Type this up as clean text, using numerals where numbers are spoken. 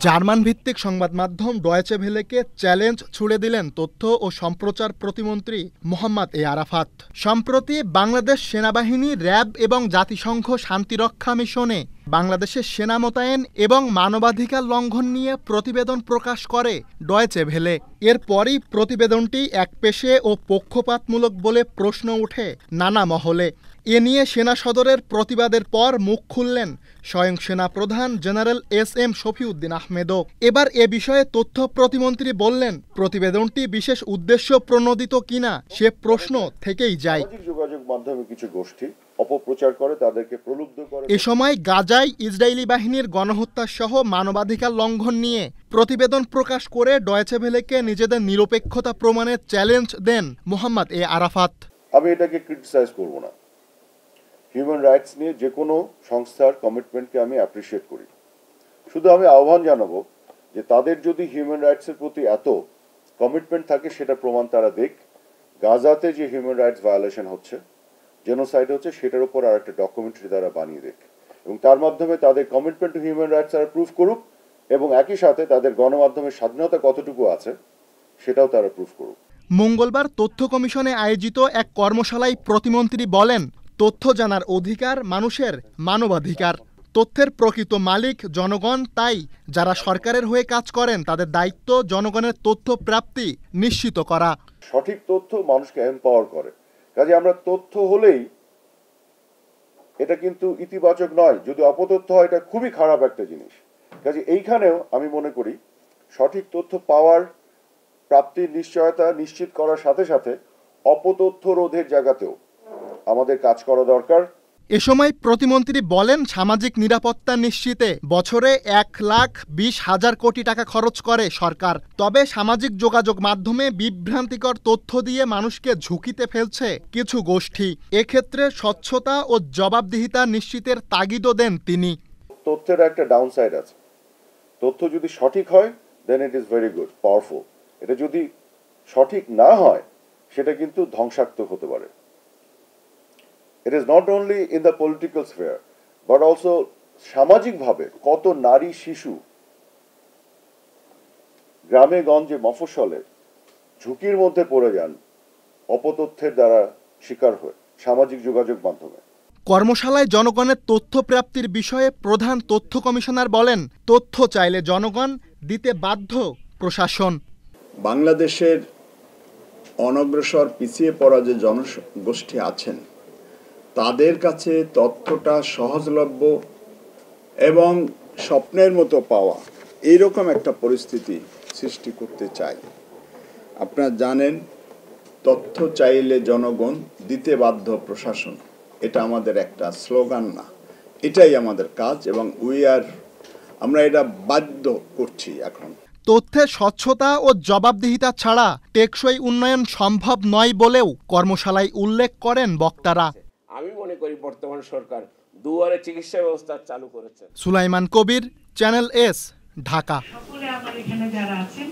German ভিত্তিক সংবাদ মাধ্যম ডয়েচে ভেলেকে চ্যালেঞ্জ ছুড়ে দিলেন তথ্য ও সম্প্রচার প্রতিমন্ত্রী মোহাম্মদ এ আরাফাত। সম্প্রতি বাংলাদেশ সেনাবাহিনী, র্যাব এবং জাতিসংঘ শান্তিরক্ষা মিশনে বাংলাদেশের সেনা মোতায়েন এবং মানবাধিকার লঙ্ঘন নিয়ে প্রতিবেদন প্রকাশ করে ডয়েচে ভেলে। এরপরই প্রতিবেদনটি একপেশে ও পক্ষপাতমূলক বলে প্রশ্ন ওঠে নানা মহলে। এ নিয়ে সেনা সদরের প্রতিবাদের পর মুখ খুললেন স্বয়ং সেনা প্রধান জেনারেল এস.এম. শফিউদ্দিন আহমেদও। এবার এ বিষয়ে তথ্য প্রতিমন্ত্রী বললেন, প্রতিবেদনটি বিশেষ উদ্দেশ্য প্রণোদিত কিনা সে প্রশ্ন থেকেই যায়। যোগাযোগ মাধ্যমে কিছু গোষ্ঠী অপপ্রচার করে, তাদেরকে প্রলুব্ধ করে। এ সময় গাজায় ইসরায়েলি বাহিনীর গণহত্যা সহ মানবাধিকার লঙ্ঘন নিয়ে প্রতিবেদন প্রকাশ করে ডয়েচে ভেলেকে নিজেদের নিরপেক্ষতা প্রমাণের চ্যালেঞ্জ দেন মোহাম্মদ এ আরাফাত। আমি এটাকে ক্রিটিসাইজ করব না। হিউম্যান রাইটস নিয়ে যে কোনো সংস্থার কমিটমেন্টকে আমি অ্যাপ্রিসিয়েট করি। শুধু আমি আহ্বান জানাবো যে তাদের যদি হিউম্যান রাইটসের প্রতি এত কমিটমেন্ট থাকে, সেটা প্রমাণ তারা দেখ। গাজাতে যে হিউম্যান রাইটস ভায়োলেশন হচ্ছে, জেনোসাইড হচ্ছে, সেটার উপর আর একটা ডকুমেন্টারি তারা বানিয়ে দেখ, এবং তার মাধ্যমে তাদের কমিটমেন্ট টু হিউম্যান রাইটস তারা প্রুফ করুক, এবং একই সাথে তাদের গণমাধ্যমের স্বাধীনতা কতটুকু আছে সেটাও তারা প্রুফ করুক। মঙ্গলবার তথ্য কমিশনে আয়োজিত এক কর্মশালায় প্রতিমন্ত্রী বলেন, তথ্য জানার অধিকার মানুষের মানবাধিকার। তথ্যের প্রকৃত মালিক জনগণ, তাই যারা সরকারের হয়ে কাজ করেন তাদের দায়িত্ব জনগণের তথ্য প্রাপ্তি নিশ্চিত করা। সঠিক তথ্য মানুষকে এম্পাওয়ার করে। কাজে আমরা তথ্য হলেই এটা কিন্তু ইতিবাচক নয়, যদি অপতথ্য হয় এটা খুবই খারাপ একটা জিনিস। কাজে এইখানেও আমি মনে করি সঠিক তথ্য পাওয়ার প্রাপ্তির নিশ্চয়তা নিশ্চিত করার সাথে সাথে অপতথ্য রোধের জায়গাতেও আমাদের কাজ করা দরকার। এ সময় প্রতিমন্ত্রী বলেন, সামাজিক নিরাপত্তা নিশ্চিতে বছরে 1,20,000 কোটি টাকা খরচ করে সরকার। তবে সামাজিক যোগাযোগ মাধ্যমে বিভ্রান্তিকর তথ্য দিয়ে মানুষকে ঝুঁকিতে ফেলছে কিছু গোষ্ঠী। এক্ষেত্রে স্বচ্ছতা ও জবাবদিহিতা নিশ্চিতের তাগিদও দেন তিনি। তথ্যের একটা ডাউনসাইড আছে। তথ্য যদি সঠিক হয় then it is very good, powerful. এটা যদি সঠিক না হয় সেটা কিন্তু ধ্বংসাত্মক হতে পারে। It is not only in the political sphere, but also সামাজিকভাবে কত নারী শিশু গ্রামে গঞ্জে মফস্বলে ঝুঁকির মধ্যে পড়ে যান অপতথ্যের দ্বারা শিকার হয়ে সামাজিক যোগাযোগ মাধ্যমে। কর্মশালায় জনগণের তথ্য প্রাপ্তির বিষয়ে প্রধান তথ্য কমিশনার বলেন, তথ্য চাইলে জনগণ দিতে বাধ্য প্রশাসন। বাংলাদেশের অনগ্রসর পিছিয়ে পড়া যে জনগোষ্ঠী আছেন তাদের কাছে তথ্যটা সহজলভ্য এবং স্বপ্নের মতো পাওয়া, এইরকম একটা পরিস্থিতি সৃষ্টি করতে চাই। আপনারা জানেন, তথ্য চাইলে জনগণ দিতে বাধ্য প্রশাসন, এটা আমাদের একটা স্লোগান না, এটাই আমাদের কাজ, এবং আমরা এটা বাধ্য করছি। এখন তথ্যের স্বচ্ছতা ও জবাবদিহিতা ছাড়া টেকসই উন্নয়ন সম্ভব নয় বলেও কর্মশালায় উল্লেখ করেন বক্তারা। আমি মনে করি বর্তমান সরকার দুয়ারে চিকিৎসা ব্যবস্থা চালু করেছে। সুলাইমান কবির, চ্যানেল এস, ঢাকা। সকলে আমার এখানে যারা আছেন